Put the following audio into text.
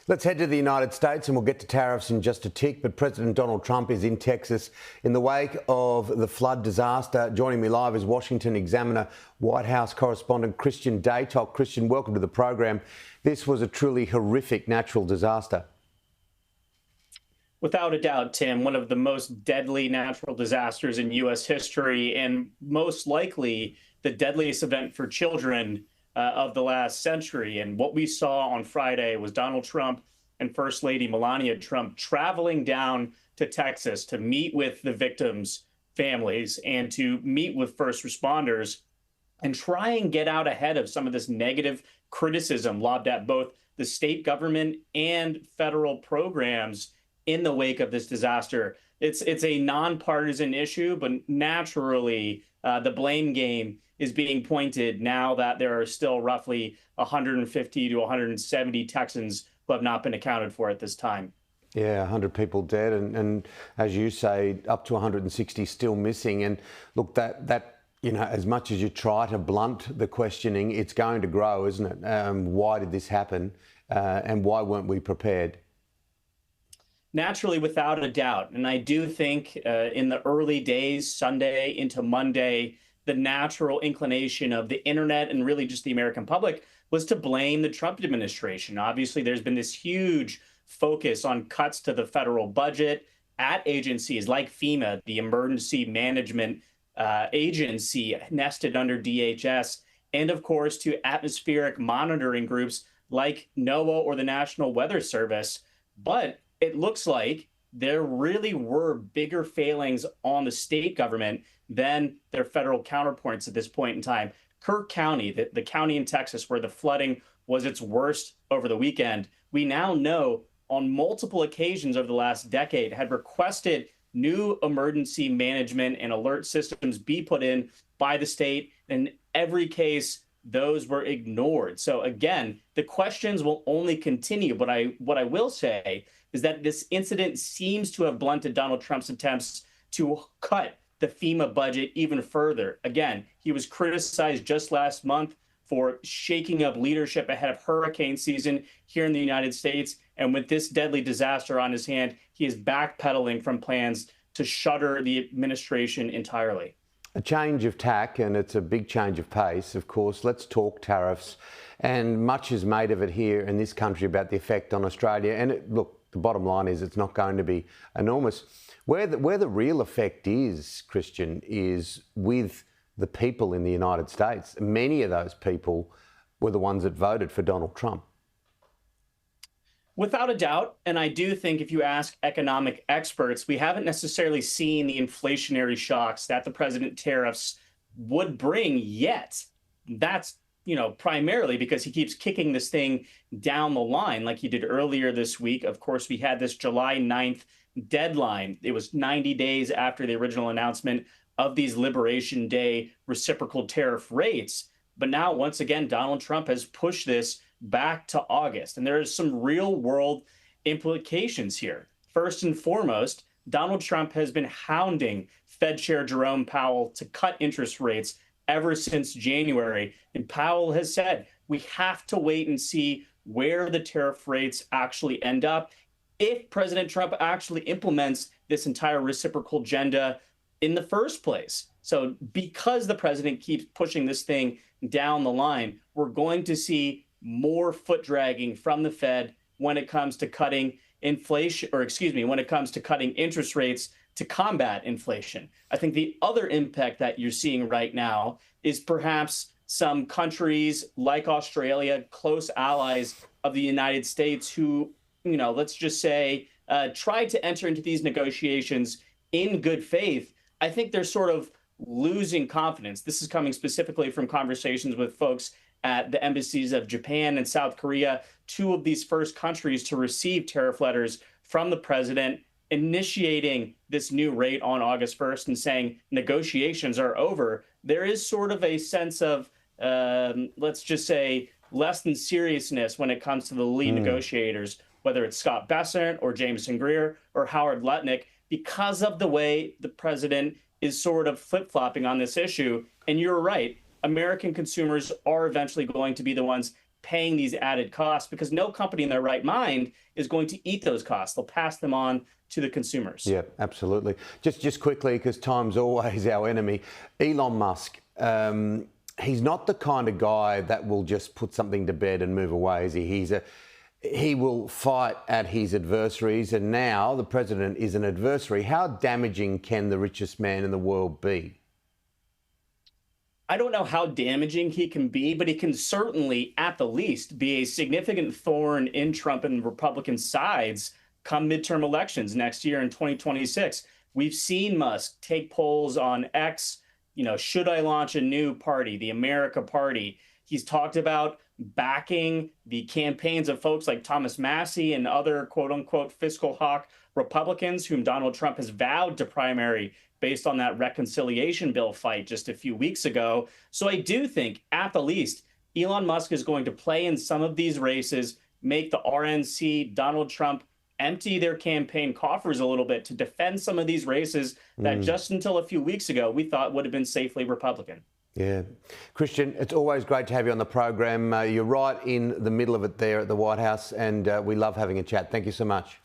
Let's head to the United States and we'll get to tariffs in just a tick. But President Donald Trump is in Texas in the wake of the flood disaster. Joining me live is Washington Examiner White House correspondent Christian Datoc. Christian, welcome to the program. This was a truly horrific natural disaster. Without a doubt, Tim, one of the most deadly natural disasters in U.S. history, and most likely the deadliest event for children of the last century. And what we saw on Friday was Donald Trump and First Lady Melania Trump traveling down to Texas to meet with the victims' families and to meet with first responders and try and get out ahead of some of this negative criticism lobbed at both the state government and federal programs in the wake of this disaster. It's a nonpartisan issue, but naturally the blame game is being pointed now that there are still roughly 150 to 170 Texans who have not been accounted for at this time. Yeah, 100 people dead, and as you say, up to 160 still missing. And look, that you know, as much as you try to blunt the questioning, it's going to grow, isn't it? Why did this happen, and why weren't we prepared? Naturally, without a doubt. And I do think in the early days, Sunday into Monday, the natural inclination of the internet and really just the American public was to blame the Trump administration. Obviously, there's been this huge focus on cuts to the federal budget at agencies like FEMA, the emergency management agency nested under DHS, and of course to atmospheric monitoring groups like NOAA or the National Weather Service. But it looks like there really were bigger failings on the state government than their federal counterparts at this point in time. Kirk County, the county in Texas where the flooding was its worst over the weekend, we now know on multiple occasions over the last decade had requested new emergency management and alert systems be put in by the state. In every case, those were ignored. So again, the questions will only continue. But what I will say is that this incident seems to have blunted Donald Trump's attempts to cut the FEMA budget even further. Again, he was criticized just last month for shaking up leadership ahead of hurricane season here in the United States. And with this deadly disaster on his hand, he is backpedaling from plans to shutter the administration entirely. A change of tack, and it's a big change of pace, of course. Let's talk tariffs. And much is made of it here in this country about the effect on Australia. And look, the bottom line is it's not going to be enormous. Where the real effect is, Christian, is with the people in the United States. Many of those people were the ones that voted for Donald Trump. Without a doubt, and I do think if you ask economic experts, we haven't necessarily seen the inflationary shocks that the president tariffs would bring yet. That's, primarily because he keeps kicking this thing down the line like he did earlier this week. Of course, we had this July 9th deadline. It was 90 days after the original announcement of these Liberation Day reciprocal tariff rates. But now, once again, Donald Trump has pushed this back to August. And there are some real world implications here. First and foremost, Donald Trump has been hounding Fed Chair Jerome Powell to cut interest rates ever since January. And Powell has said, we have to wait and see where the tariff rates actually end up if President Trump actually implements this entire reciprocal agenda in the first place. So because the president keeps pushing this thing down the line, we're going to see more foot dragging from the Fed when it comes to cutting inflation, when it comes to cutting interest rates to combat inflation. I think the other impact that you're seeing right now is perhaps some countries like Australia, close allies of the United States, who, let's just say, tried to enter into these negotiations in good faith. I think they're sort of losing confidence. This is coming specifically from conversations with folks at the embassies of Japan and South Korea, two of these first countries to receive tariff letters from the president, initiating this new rate on August 1st and saying negotiations are over. There is sort of a sense of, let's just say, less than seriousness when it comes to the lead negotiators, whether it's Scott Bessent or Jameson Greer or Howard Lutnick, because of the way the president is sort of flip-flopping on this issue. And you're right, American consumers are eventually going to be the ones paying these added costs, because no company in their right mind is going to eat those costs. They'll pass them on to the consumers. Yeah, absolutely. Just quickly, because time's always our enemy. Elon Musk, he's not the kind of guy that will just put something to bed and move away, is he? He will fight at his adversaries, and now the president is an adversary. How damaging can the richest man in the world be? I don't know how damaging he can be, but he can certainly, at the least, be a significant thorn in Trump and Republican sides come midterm elections next year in 2026. We've seen Musk take polls on X, should I launch a new party, the America Party? He's talked about backing the campaigns of folks like Thomas Massey and other quote unquote fiscal hawk Republicans whom Donald Trump has vowed to primary based on that reconciliation bill fight just a few weeks ago. So I do think, at the least, Elon Musk is going to play in some of these races, make the RNC, Donald Trump, empty their campaign coffers a little bit to defend some of these races that just until a few weeks ago we thought would have been safely Republican. Yeah. Christian, it's always great to have you on the program. You're right in the middle of it there at the White House, and we love having a chat. Thank you so much.